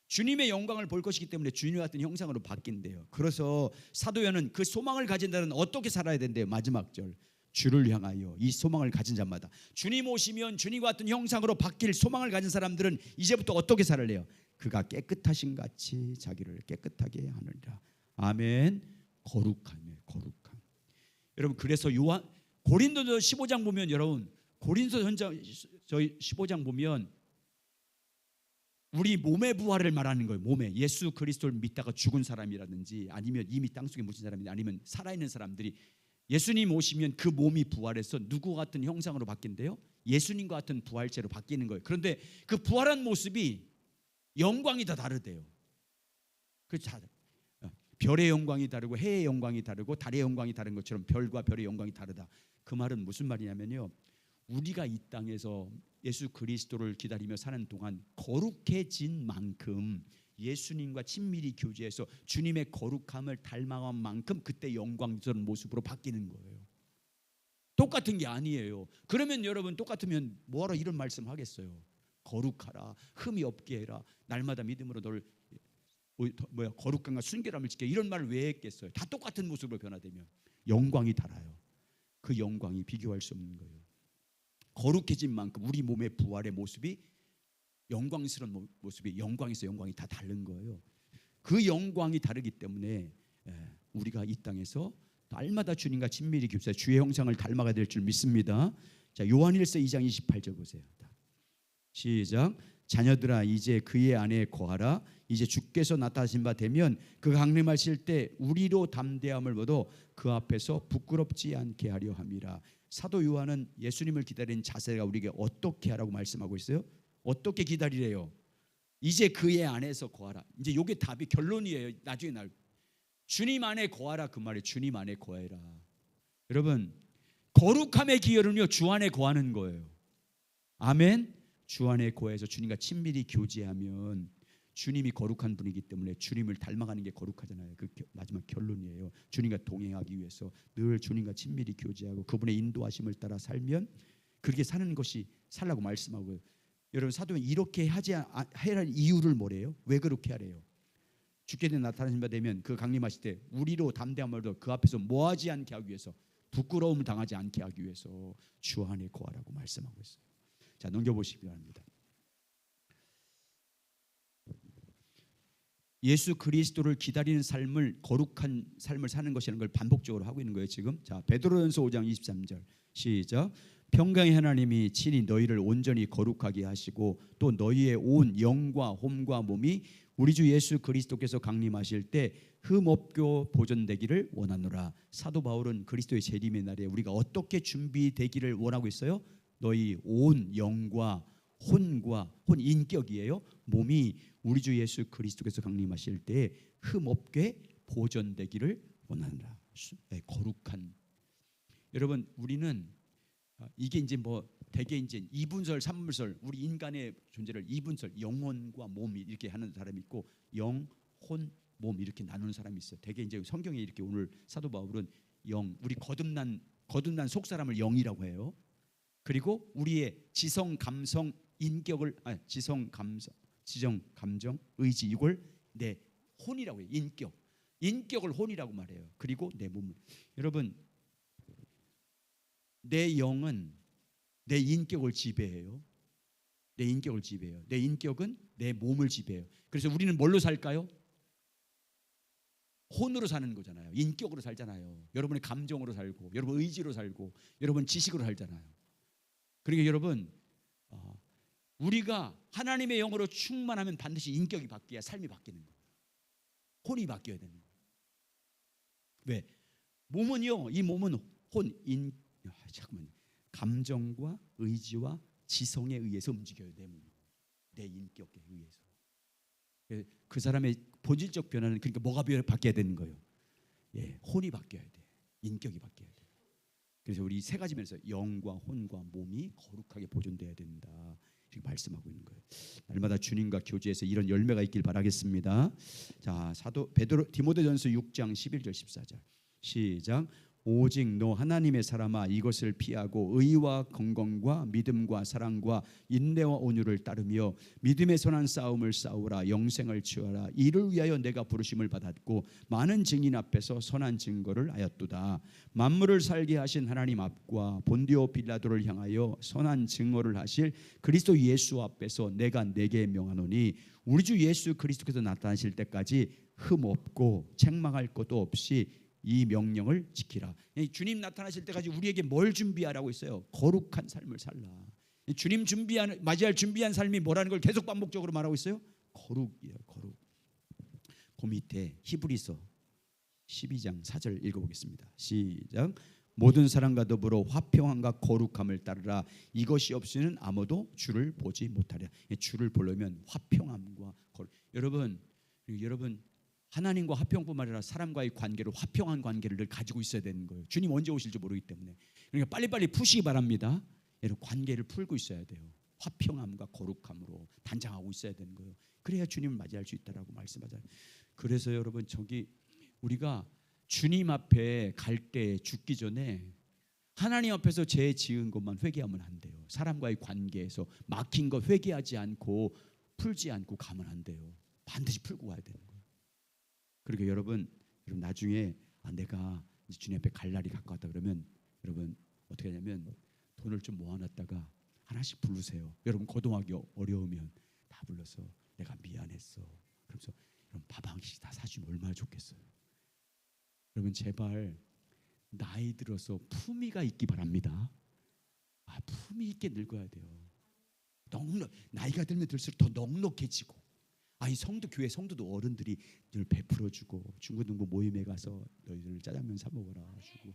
Speaker 1: 주님의 영광을 볼 것이기 때문에 주님과 같은 형상으로 바뀐대요. 그래서 사도 요한은 그 소망을 가진 자는 어떻게 살아야 된대요? 마지막 절. 주를 향하여 이 소망을 가진 자마다 주님 오시면 주님과 같은 형상으로 바뀔 소망을 가진 사람들은 이제부터 어떻게 살래요? 그가 깨끗하신 같이 자기를 깨끗하게 하느니라. 아멘. 거룩함이에요. 거룩함. 여러분 그래서 고린도서 15장 보면 여러분 고린도서 저희 15장 보면 우리 몸의 부활을 말하는 거예요. 몸에 예수 그리스도를 믿다가 죽은 사람이라든지 아니면 이미 땅속에 묻힌 사람이 아니면 살아있는 사람들이 예수님 오시면 그 몸이 부활해서 누구 같은 형상으로 바뀐대요? 예수님과 같은 부활체로 바뀌는 거예요. 그런데 그 부활한 모습이 영광이 다 다르대요. 별의 영광이 다르고 해의 영광이 다르고 달의 영광이 다른 것처럼 별과 별의 영광이 다르다. 그 말은 무슨 말이냐면요. 우리가 이 땅에서 예수 그리스도를 기다리며 사는 동안 거룩해진 만큼 예수님과 친밀히 교제해서 주님의 거룩함을 닮아간 만큼 그때 영광스러운 모습으로 바뀌는 거예요. 똑같은 게 아니에요. 그러면 여러분 똑같으면 뭐하러 이런 말씀 하겠어요? 거룩하라, 흠이 없게 해라, 날마다 믿음으로 널 거룩함과 순결함을 지켜, 이런 말을 왜 했겠어요? 다 똑같은 모습으로 변화되면 영광이 달라요. 그 영광이 비교할 수 없는 거예요. 거룩해진 만큼 우리 몸의 부활의 모습이 영광스러운 모습이 영광에서 영광이 다 다른 거예요. 그 영광이 다르기 때문에 우리가 이 땅에서 날마다 주님과 친밀히 교제해 주의 형상을 닮아가야 될 줄 믿습니다. 자, 요한일서 2장 28절 보세요. 시작. 자녀들아 이제 그의 안에 거하라. 이제 주께서 나타나신 바 되면 그 강림하실 때 우리로 담대함을 얻어 그 앞에서 부끄럽지 않게 하려 함이라. 사도 요한은 예수님을 기다리는 자세가 우리에게 어떻게 하라고 말씀하고 있어요? 어떻게 기다리래요? 이제 그의 안에서 거하라. 이제 이게 답이 결론이에요. 나중에 주님 안에 거하라 그 말이에요. 주님 안에 거해라. 여러분 거룩함의 기여는요 주 안에 거하는 거예요. 아멘. 주 안에 거해서 주님과 친밀히 교제하면 주님이 거룩한 분이기 때문에 주님을 닮아가는 게 거룩하잖아요. 그 마지막 결론이에요. 주님과 동행하기 위해서 늘 주님과 친밀히 교제하고 그분의 인도하심을 따라 살면 그렇게 사는 것이 살라고 말씀하고요. 여러분 사도는 이렇게 해야 할 이유를 뭐래요? 왜 그렇게 하래요? 주께서 나타나신 바 되면 그 강림하실 때 우리로 담대함을 얻어 그 앞에서 뭐하지 않게 하기 위해서, 부끄러움을 당하지 않게 하기 위해서 주 안에 거하라고 말씀하고 있어요. 자, 넘겨보시기 바랍니다. 예수 그리스도를 기다리는 삶을, 거룩한 삶을 사는 것이라는 걸 반복적으로 하고 있는 거예요 지금. 자, 베드로전서 5장 23절 시작. 평강의 하나님이 친히 너희를 온전히 거룩하게 하시고 또 너희의 온 영과 홈과 몸이 우리 주 예수 그리스도께서 강림하실 때 흠없고 보존되기를 원하노라. 사도 바울은 그리스도의 재림의 날에 우리가 어떻게 준비되기를 원하고 있어요? 너희 온 영과 혼 인격이에요. 몸이 우리 주 예수 그리스도께서 강림하실 때 흠없게 보존되기를 원하노라. 거룩한. 여러분 우리는 이게 이제 뭐 대개 이제 이분설, 삼분설, 우리 인간의 존재를 이분설, 영혼과 몸 이렇게 하는 사람이 있고 영, 혼, 몸 이렇게 나누는 사람이 있어요. 대개 이제 성경에 이렇게 오늘 사도 바울은 영, 우리 거듭난 속 사람을 영이라고 해요. 그리고 우리의 지성, 감성, 인격을 지성, 감정, 의지 이걸 내 혼이라고 해요. 인격을 혼이라고 말해요. 그리고 내 몸을. 여러분, 내 영은 내 인격을 지배해요. 내 인격은 내 몸을 지배해요. 그래서 우리는 뭘로 살까요? 혼으로 사는 거잖아요. 인격으로 살잖아요. 여러분의 감정으로 살고, 여러분 의지로 살고, 여러분 지식으로 살잖아요. 그러니까 여러분, 우리가 하나님의 영으로 충만하면 반드시 인격이 바뀌어야 삶이 바뀌는 거예요. 혼이 바뀌어야 되는 거예요. 왜? 몸은요, 이 몸은 잠깐만요. 감정과 의지와 지성에 의해서 움직여요. 내 몸, 내 인격에 의해서. 그 사람의 본질적 변화는 그러니까 뭐가 바뀌어야 되는 거예요? 혼이 바뀌어야 돼. 인격이 바뀌어야 돼. 그래서 우리 세 가지 면에서 영과 혼과 몸이 거룩하게 보존돼야 된다. 이렇게 말씀하고 있는 거예요. 날마다 주님과 교제해서 이런 열매가 있길 바라겠습니다. 자, 사도 베드로 디모데전서 6장 11절 14절 시작. 오직 너 하나님의 사람아 이것을 피하고 의와 건강과 믿음과 사랑과 인내와 온유를 따르며 믿음의 선한 싸움을 싸우라. 영생을 취하라. 이를 위하여 내가 부르심을 받았고 많은 증인 앞에서 선한 증거를 하였도다. 만물을 살게 하신 하나님 앞과 본디오 빌라도를 향하여 선한 증거를 하실 그리스도 예수 앞에서 내가 내게 명하노니 우리 주 예수 그리스도께서 나타나실 때까지 흠 없고 책망할 것도 없이 이 명령을 지키라. 주님 나타나실 때까지 우리에게 뭘 준비하라고 있어요? 거룩한 삶을 살라. 주님 맞이할 준비한 삶이 뭐라는 걸 계속 반복적으로 말하고 있어요? 거룩이에요. 거룩. 그 밑에 히브리서 12장 4절 읽어보겠습니다. 시작. 모든 사람과 더불어 화평함과 거룩함을 따르라. 이것이 없이는 아무도 주를 보지 못하리라. 주를 보려면 화평함과 거룩. 여러분 하나님과 화평뿐만 아니라 사람과의 관계로 화평한 관계를 늘 가지고 있어야 되는 거예요. 주님 언제 오실지 모르기 때문에. 그러니까 빨리빨리 푸시기 바랍니다. 여러분 관계를 풀고 있어야 돼요. 화평함과 거룩함으로 단장하고 있어야 되는 거예요. 그래야 주님을 맞이할 수 있다라고 말씀하잖아요. 그래서 여러분 우리가 주님 앞에 갈 때 죽기 전에 하나님 앞에서 죄 지은 것만 회개하면 안 돼요. 사람과의 관계에서 막힌 것 회개하지 않고 풀지 않고 가면 안 돼요. 반드시 풀고 가야 되는 거예요. 그러니까 여러분 나중에 내가 이제 주님 앞에 갈 날이 가까웠다 그러면 여러분 어떻게 하냐면 돈을 좀 모아놨다가 하나씩 부르세요. 여러분 거동하기 어려우면 다 불러서 내가 미안했어. 그러면서 여러분 밥 한 끼씩 다 사주면 얼마나 좋겠어요. 여러분 제발 나이 들어서 품위가 있기 바랍니다. 품위 있게 늙어야 돼요. 나이가 들면 들수록 더 넉넉해지고 이 교회 성도도 어른들이 늘 베풀어주고 중고등부 모임에 가서 너희들 짜장면 사 먹어라 주고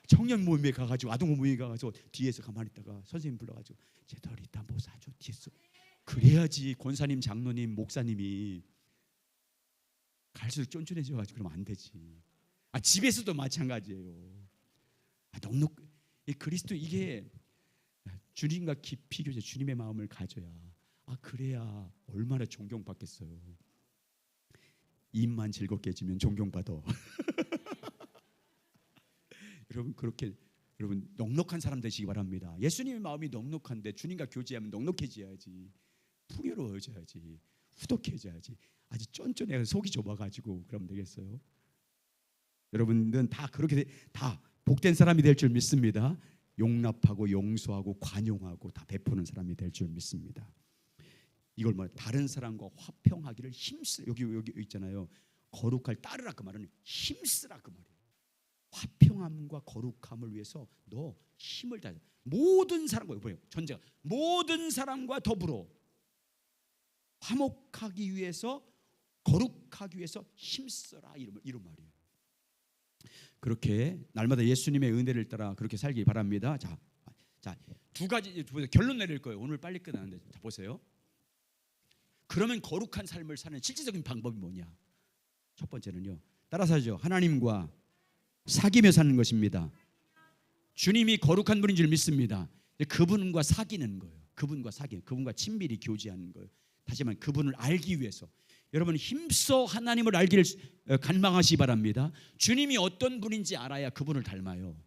Speaker 1: 청년 모임에 가가지고 아동부 모임에 가서 뒤에서 가만히 있다가 선생님 불러가지고 쟤들 이따 뭐 사줘 뒤에서. 그래야지 권사님, 장로님, 목사님이 갈수록 쫀쫀해져가지고 그러면 안 되지. 집에서도 마찬가지예요. 그리스도 이게 주님과 깊이 교제, 주님의 마음을 가져야 그래야 얼마나 존경받겠어요. 입만 즐겁게 해지면 존경받아. 여러분 그렇게 여러분 넉넉한 사람 되시기 바랍니다. 예수님의 마음이 넉넉한데 주님과 교제하면 넉넉해져야지. 풍요로워져야지. 후덕해져야지. 아주 쫀쫀해 속이 좁아가지고 그러면 되겠어요? 여러분들은 다 그렇게 다 복된 사람이 될 줄 믿습니다. 용납하고 용서하고 관용하고 다 베푸는 사람이 될 줄 믿습니다. 이걸 다른 사람과 화평하기를 힘쓰. 여기 있잖아요. 거룩할 따르라 그 말은 힘쓰라 그 말이에요. 화평함과 거룩함을 위해서 너 힘을 다해. 모든 사람과 전제가 모든 사람과 더불어 화목하기 위해서 거룩하기 위해서 힘써라 이런 말이에요. 그렇게 날마다 예수님의 은혜를 따라 그렇게 살기 바랍니다. 자, 두 가지 결론 내릴 거예요. 오늘 빨리 끝나는데 자 보세요. 그러면 거룩한 삶을 사는 실질적인 방법이 뭐냐? 첫 번째는요. 따라서 하죠. 하나님과 사귀며 사는 것입니다. 주님이 거룩한 분인 줄 믿습니다. 그분과 사귀는 거예요. 그분과 친밀히 교제하는 거예요. 다시 말하면 그분을 알기 위해서 여러분 힘써 하나님을 알기를 갈망하시기 바랍니다. 주님이 어떤 분인지 알아야 그분을 닮아요.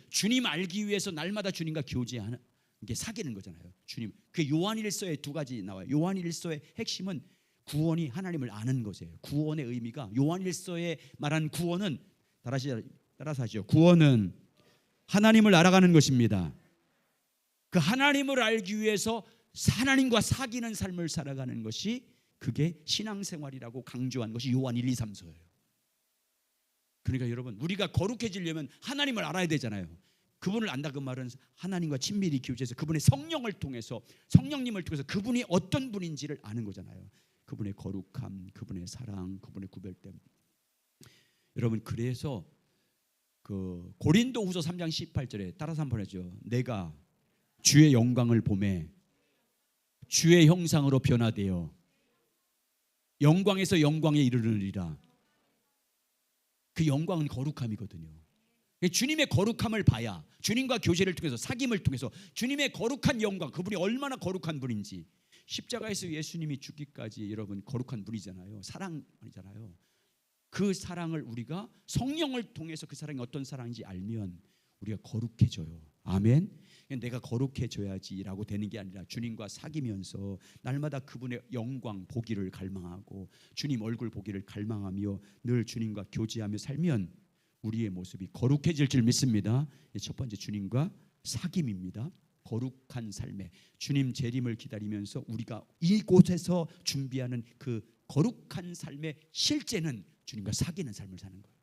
Speaker 1: 주님 알기 위해서 날마다 주님과 교제하는 게 사귀는 거잖아요. 주님, 그 요한일서에 두 가지 나와요. 요한일서의 핵심은 구원이 하나님을 아는 것이에요. 구원의 의미가 요한일서에 말한 구원은 따라서 하시죠. 구원은 하나님을 알아가는 것입니다. 그 하나님을 알기 위해서 하나님과 사귀는 삶을 살아가는 것이 그게 신앙생활이라고 강조한 것이 요한 1, 2, 3서예요. 그러니까 여러분 우리가 거룩해지려면 하나님을 알아야 되잖아요. 그분을 안다 그 말은 하나님과 친밀히 교제해서 그분의 성령을 통해서 성령님을 통해서 그분이 어떤 분인지를 아는 거잖아요. 그분의 거룩함, 그분의 사랑, 그분의 구별됨. 여러분 그래서 그 고린도후서 3장 18절에 따라서 한번 해줘. 내가 주의 영광을 보매 주의 형상으로 변화되어 영광에서 영광에 이르르리라. 그 영광은 거룩함이거든요. 주님의 거룩함을 봐야 주님과 교제를 통해서 사귐을 통해서 주님의 거룩한 영광, 그분이 얼마나 거룩한 분인지. 십자가에서 예수님이 죽기까지 여러분 거룩한 분이잖아요. 사랑이잖아요. 그 사랑을 우리가 성령을 통해서 그 사랑이 어떤 사랑인지 알면 우리가 거룩해져요. 아멘. 내가 거룩해져야지라고 되는 게 아니라 주님과 사귀면서 날마다 그분의 영광 보기를 갈망하고 주님 얼굴 보기를 갈망하며 늘 주님과 교제하며 살면 우리의 모습이 거룩해질 줄 믿습니다. 첫 번째 주님과 사귐입니다. 거룩한 삶에 주님 재림을 기다리면서 우리가 이곳에서 준비하는 그 거룩한 삶의 실제는 주님과 사귀는 삶을 사는 거예요.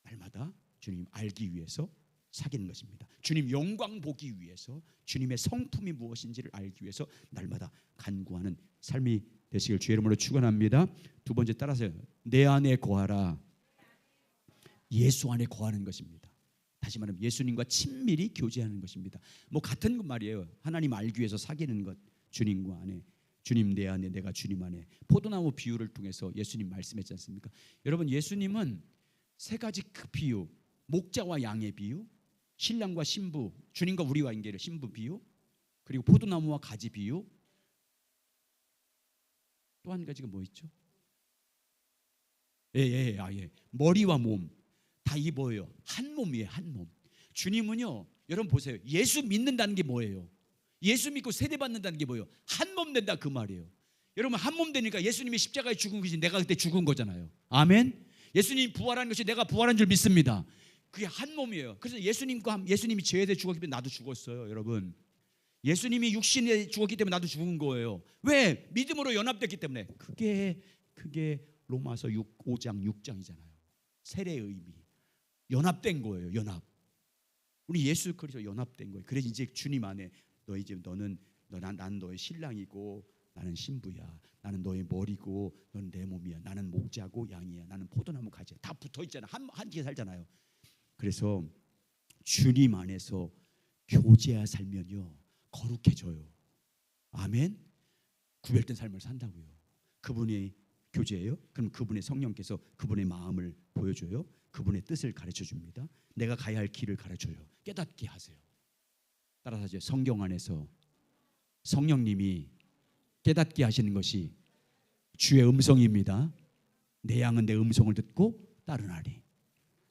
Speaker 1: 날마다 주님 알기 위해서 사귀는 것입니다. 주님 영광 보기 위해서 주님의 성품이 무엇인지를 알기 위해서 날마다 간구하는 삶이 되시길 주의 이름으로 축원합니다. 두 번째 따라서요. 내 안에 거하라. 예수 안에 거하는 것입니다. 다시 말하면 예수님과 친밀히 교제하는 것입니다. 뭐 같은 말이에요. 하나님 알기 위해서 사귀는 것. 주님과 안에, 주님 내 안에, 내가 주님 안에. 포도나무 비유를 통해서 예수님 말씀했지 않습니까? 여러분 예수님은 세 가지 그 비유, 목자와 양의 비유, 신랑과 신부, 주님과 우리와 관계를 신부 비유, 그리고 포도나무와 가지 비유. 또 한 가지가 뭐 있죠? 머리와 몸. 다 이 뭐예요? 한 몸이에요. 한 몸. 주님은요, 여러분 보세요. 예수 믿는다는 게 뭐예요? 예수 믿고 세례받는다는 게 뭐예요? 한 몸 된다 그 말이에요. 여러분 한 몸 되니까 예수님이 십자가에 죽은 것이 내가 그때 죽은 거잖아요. 아멘. 예수님이 부활한 것이 내가 부활한 줄 믿습니다. 그게 한 몸이에요. 그래서 예수님이 죄에 대해 죽었기 때문에 나도 죽었어요. 여러분 예수님이 육신에 죽었기 때문에 나도 죽은 거예요. 왜? 믿음으로 연합됐기 때문에. 그게 로마서 5장 6장이잖아요. 세례의 의미. 연합된 거예요. 연합. 우리 예수 그리스도 연합된 거예요. 그래서 이제 주님 안에 난 너의 신랑이고 나는 신부야. 나는 너의 머리고 너는 내 몸이야. 나는 목자고 양이야. 나는 포도나무 가지야. 다 붙어 있잖아. 한끼 살잖아요. 그래서 주님 안에서 교제하 살면요 거룩해져요. 아멘. 구별된 삶을 산다고요. 그분이 교제예요. 그럼 그분의 성령께서 그분의 마음을 보여줘요. 그분의 뜻을 가르쳐 줍니다. 내가 가야 할 길을 가르쳐요. 깨닫게 하세요. 따라서 이제 성경 안에서 성령님이 깨닫게 하시는 것이 주의 음성입니다. 내 양은 내 음성을 듣고 따르나니.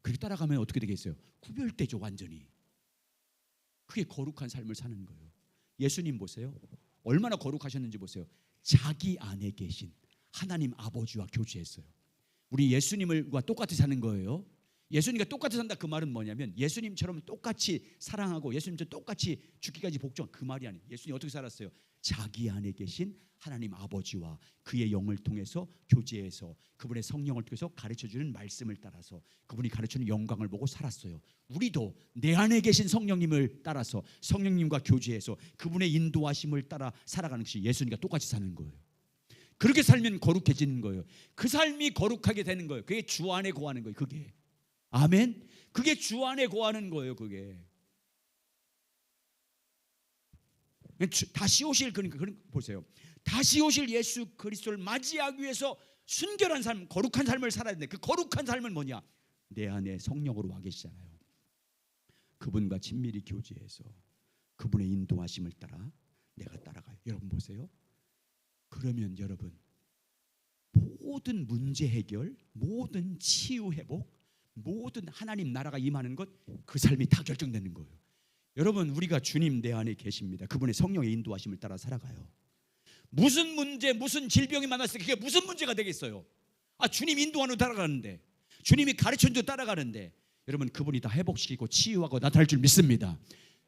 Speaker 1: 그렇게 따라가면 어떻게 되겠어요? 구별되죠. 완전히. 그게 거룩한 삶을 사는 거예요. 예수님 보세요. 얼마나 거룩하셨는지 보세요. 자기 안에 계신 하나님 아버지와 교제했어요. 우리 예수님과 똑같이 사는 거예요. 예수님과 똑같이 산다 그 말은 뭐냐면 예수님처럼 똑같이 사랑하고 예수님처럼 똑같이 죽기까지 복종한 그 말이 아니에요. 예수님이 어떻게 살았어요? 자기 안에 계신 하나님 아버지와 그의 영을 통해서 교제해서 그분의 성령을 통해서 가르쳐주는 말씀을 따라서 그분이 가르치는 영광을 보고 살았어요. 우리도 내 안에 계신 성령님을 따라서 성령님과 교제해서 그분의 인도하심을 따라 살아가는 것이 예수님과 똑같이 사는 거예요. 그렇게 살면 거룩해지는 거예요. 그 삶이 거룩하게 되는 거예요. 그게 주 안에 거하는 거예요. 그게 아멘. 그게 주 안에 거하는 거예요. 그게 다시 오실 그러니까 보세요. 다시 오실 예수 그리스도를 맞이하기 위해서 순결한 삶, 거룩한 삶을 살아야 되는데 그 거룩한 삶은 뭐냐? 내 안에 성령으로 와 계시잖아요. 그분과 친밀히 교제해서 그분의 인도하심을 따라 내가 따라가요. 여러분 보세요. 그러면 여러분 모든 문제 해결, 모든 치유 회복, 모든 하나님 나라가 임하는 것, 그 삶이 다 결정되는 거예요. 여러분 우리가 주님 내 안에 계십니다. 그분의 성령의 인도하심을 따라 살아가요. 무슨 문제, 무슨 질병이 만났을 때 그게 무슨 문제가 되겠어요? 주님 인도하는 따라가는데, 주님이 가르쳐준 대로 따라가는데, 여러분 그분이 다 회복시키고 치유하고 나타날 줄 믿습니다.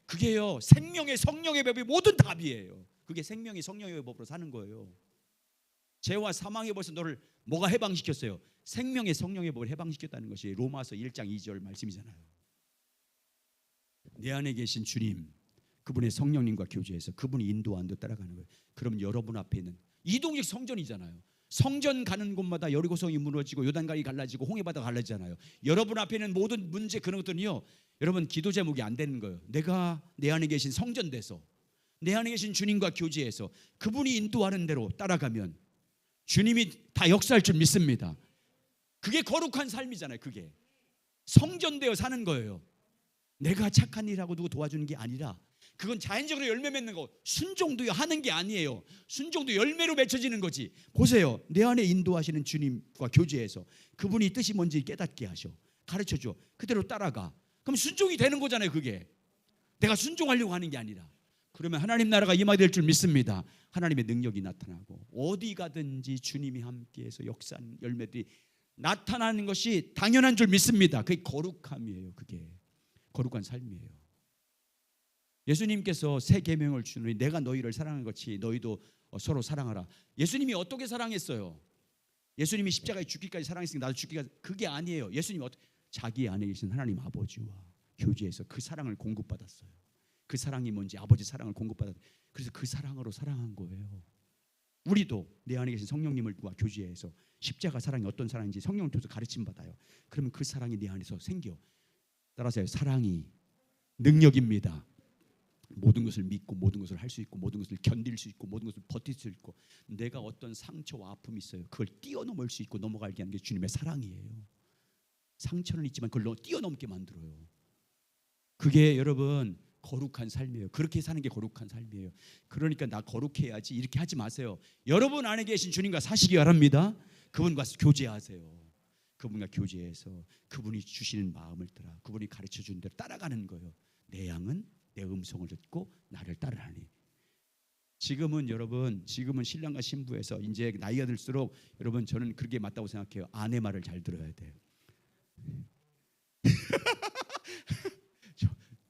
Speaker 1: 그게요 생명의 성령의 법이 모든 답이에요. 그게 생명의 성령의 법으로 사는 거예요. 죄와 사망의 법에서 너를 뭐가 해방시켰어요? 생명의 성령의 법을 해방시켰다는 것이 로마서 1장 2절 말씀이잖아요. 내 안에 계신 주님, 그분의 성령님과 교제해서 그분이 인도하는 데 따라가는 거예요. 그럼 여러분 앞에 있는 이동식 성전이잖아요. 성전 가는 곳마다 여리고성이 무너지고 요단강이 갈라지고 홍해바다가 갈라지잖아요. 여러분 앞에 있는 모든 문제 그런 것들은요, 여러분 기도 제목이 안 되는 거예요. 내가 내 안에 계신 성전 돼서 내 안에 계신 주님과 교제해서 그분이 인도하는 대로 따라가면 주님이 다 역사할 줄 믿습니다. 그게 거룩한 삶이잖아요. 그게 성전되어 사는 거예요. 내가 착한 일하고 누구 도와주는 게 아니라 그건 자연적으로 열매 맺는 거, 순종도 하는 게 아니에요. 순종도 열매로 맺혀지는 거지. 보세요. 내 안에 인도하시는 주님과 교제해서 그분이 뜻이 뭔지 깨닫게 하셔, 가르쳐줘. 그대로 따라가. 그럼 순종이 되는 거잖아요. 그게 내가 순종하려고 하는 게 아니라. 그러면 하나님 나라가 임하게 될 줄 믿습니다. 하나님의 능력이 나타나고 어디 가든지 주님이 함께해서 역사하는 열매들이 나타나는 것이 당연한 줄 믿습니다. 그게 거룩함이에요. 그게 거룩한 삶이에요. 예수님께서 새 계명을 주노니 내가 너희를 사랑한 것이 너희도 서로 사랑하라. 예수님이 어떻게 사랑했어요? 예수님이 십자가에 죽기까지 사랑했으니까 나도 죽기까지, 그게 아니에요. 예수님이 자기 안에 계신 하나님 아버지와 교제해서 그 사랑을 공급받았어요. 그 사랑이 뭔지 아버지 사랑을 공급받았어요. 그래서 그 사랑으로 사랑한 거예요. 우리도 내 안에 계신 성령님과 교제해서 십자가 사랑이 어떤 사랑인지 성령을 통해서 가르침 받아요. 그러면 그 사랑이 내 안에서 생겨. 따라서요, 사랑이 능력입니다. 모든 것을 믿고 모든 것을 할 수 있고 모든 것을 견딜 수 있고 모든 것을 버틸 수 있고, 내가 어떤 상처와 아픔이 있어요, 그걸 뛰어넘을 수 있고 넘어가게 하는 게 주님의 사랑이에요. 상처는 있지만 그걸 뛰어넘게 만들어요. 그게 여러분 거룩한 삶이에요. 그렇게 사는 게 거룩한 삶이에요. 그러니까 나 거룩해야지 이렇게 하지 마세요. 여러분 안에 계신 주님과 사시기 바랍니다. 그분과 교제하세요. 그분과 교제해서 그분이 주시는 마음을 따라 그분이 가르쳐주는 대로 따라가는 거예요. 내 양은 내 음성을 듣고 나를 따르라니. 지금은 여러분, 지금은 신랑과 신부에서 이제 나이가 들수록 여러분 저는 그게 맞다고 생각해요. 아내 말을 잘 들어야 돼요.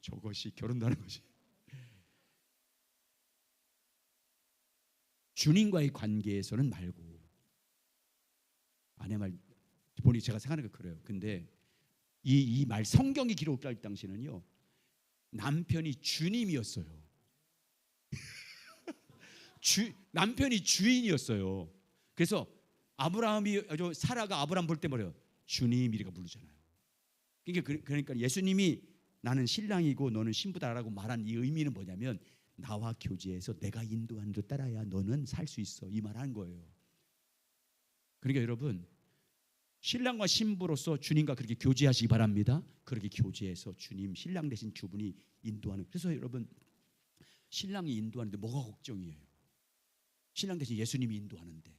Speaker 1: 저것이 결혼하는 것이. 주님과의 관계에서는 말고 아내 말 보니 제가 생각하는 거 그래요. 근데 이 말 성경이 기록될 당시는요, 남편이 주님이었어요. 남편이 주인이었어요. 그래서 사라가 아브라함 볼 때 뭐래요? 주님 이리가 부르잖아요. 그러니까 예수님이 나는 신랑이고 너는 신부다라고 말한 이 의미는 뭐냐면, 나와 교제해서 내가 인도하는 대로 따라야 너는 살 수 있어, 이 말 한 거예요. 그러니까 여러분, 신랑과 신부로서 주님과 그렇게 교제하시기 바랍니다. 그렇게 교제해서 주님, 신랑 대신 주분이 인도하는. 그래서 여러분, 신랑이 인도하는데 뭐가 걱정이에요? 신랑 대신 예수님이 인도하는데.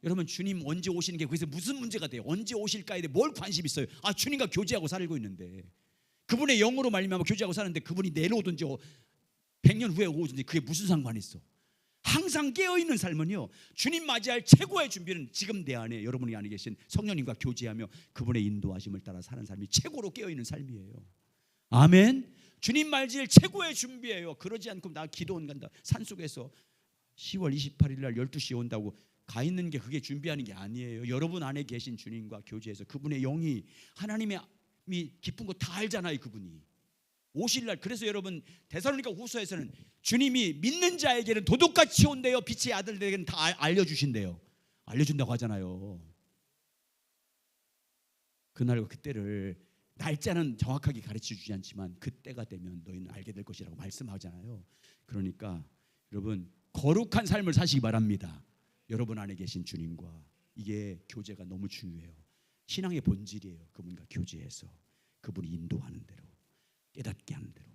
Speaker 1: 여러분, 주님 언제 오시는 게 그래서 무슨 문제가 돼요? 언제 오실까에 대해 뭘 관심 있어요? 주님과 교제하고 살고 있는데, 그분의 영으로 말미암아 교제하고 사는데, 그분이 내려오든지 100년 후에 오든지 그게 무슨 상관이 있어? 항상 깨어있는 삶은요, 주님 맞이할 최고의 준비는 지금 내 안에, 여러분이 안에 계신 성령님과 교제하며 그분의 인도하심을 따라 사는 삶이 최고로 깨어있는 삶이에요. 아멘. 주님 맞이할 최고의 준비예요. 그러지 않고 나 기도원 간다, 산속에서 10월 28일 날 12시에 온다고 가 있는 게 그게 준비하는 게 아니에요. 여러분 안에 계신 주님과 교제해서 그분의 영이, 하나님이 깊은 거 다 알잖아요. 그분이 오실 날. 그래서 여러분 데살로니가 후서에서는 주님이 믿는 자에게는 도둑같이 온대요. 빛의 아들들에게는 다 알려주신대요. 알려준다고 하잖아요. 그날과 그때를, 날짜는 정확하게 가르쳐 주지 않지만 그때가 되면 너희는 알게 될 것이라고 말씀하잖아요. 그러니까 여러분, 거룩한 삶을 사시기 바랍니다. 여러분 안에 계신 주님과 이게 교제가 너무 중요해요. 신앙의 본질이에요. 그분과 교제해서 그분이 인도하는 대로 깨닫게 하는 대로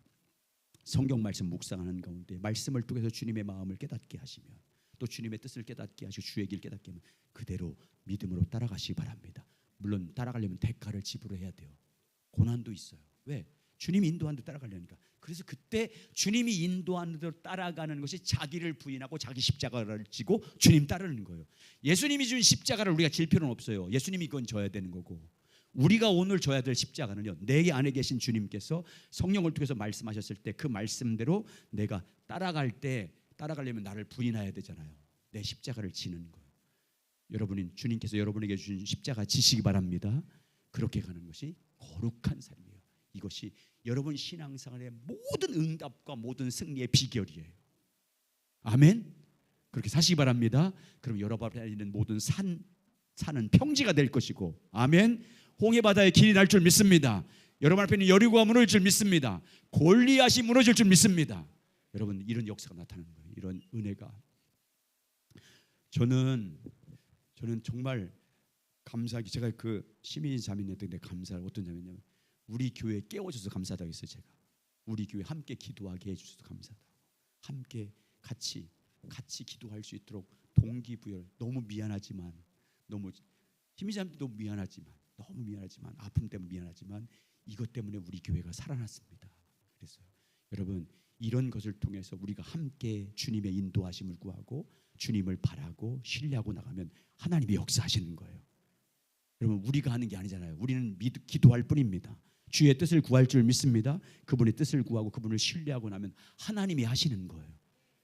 Speaker 1: 성경 말씀 묵상하는 가운데 말씀을 통해서 주님의 마음을 깨닫게 하시면 또 주님의 뜻을 깨닫게 하시고 주의 길 깨닫게 하면 그대로 믿음으로 따라가시기 바랍니다. 물론 따라가려면 대가를 지불해야 돼요. 고난도 있어요. 왜? 주님이 인도하는 대로 따라가려니까. 그래서 그때 주님이 인도하는 대로 따라가는 것이 자기를 부인하고 자기 십자가를 지고 주님 따르는 거예요. 예수님이 준 십자가를 우리가 질 필요는 없어요. 예수님이 그건 져야 되는 거고, 우리가 오늘 져야 될 십자가는요, 내 안에 계신 주님께서 성령을 통해서 말씀하셨을 때 그 말씀대로 내가 따라가려면 나를 부인해야 되잖아요. 내 십자가를 지는 거예요. 여러분은 주님께서 여러분에게 주신 십자가 지시기 바랍니다. 그렇게 가는 것이 거룩한 삶이에요. 이것이 여러분 신앙생활의 모든 응답과 모든 승리의 비결이에요. 아멘. 그렇게 사시기 바랍니다. 그럼 여러분 앞에 있는 모든 산은 평지가 될 것이고, 아멘. 홍해바다의 길이 날 줄 믿습니다. 여러분 앞에 있는 여리고가 무너질 줄 믿습니다. 골리앗이 무너질 줄 믿습니다. 여러분, 이런 역사가 나타나는 거예요. 이런 은혜가. 저는 정말 감사하게, 제가 그 시민 자매님한테 감사를, 어떤 자매냐면 우리 교회에 깨워줘서 감사하다고 했어요. 제가 우리 교회 함께 기도하게 해주셔서 감사하다고, 함께 같이 기도할 수 있도록 동기부여. 너무 미안하지만, 너무 희미자매도 너무 미안하지만 아픔 때문에 미안하지만 이것 때문에 우리 교회가 살아났습니다. 그래서 여러분, 이런 것을 통해서 우리가 함께 주님의 인도하심을 구하고 주님을 바라고 신뢰하고 나가면 하나님이 역사하시는 거예요. 여러분, 우리가 하는 게 아니잖아요. 우리는 기도할 뿐입니다. 주의 뜻을 구할 줄 믿습니다. 그분의 뜻을 구하고 그분을 신뢰하고 나면 하나님이 하시는 거예요.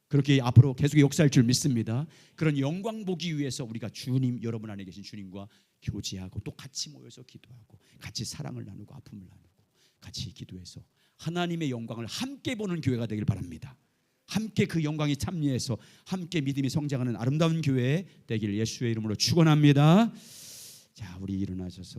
Speaker 1: 그렇게 앞으로 계속 역사할 줄 믿습니다. 그런 영광 보기 위해서 우리가 주님, 여러분 안에 계신 주님과 교제하고 또 같이 모여서 기도하고 같이 사랑을 나누고 아픔을 나누고 같이 기도해서 하나님의 영광을 함께 보는 교회가 되길 바랍니다. 함께 그 영광에 참여해서 함께 믿음이 성장하는 아름다운 교회 되길 예수의 이름으로 축원합니다. 자, 우리 일어나셔서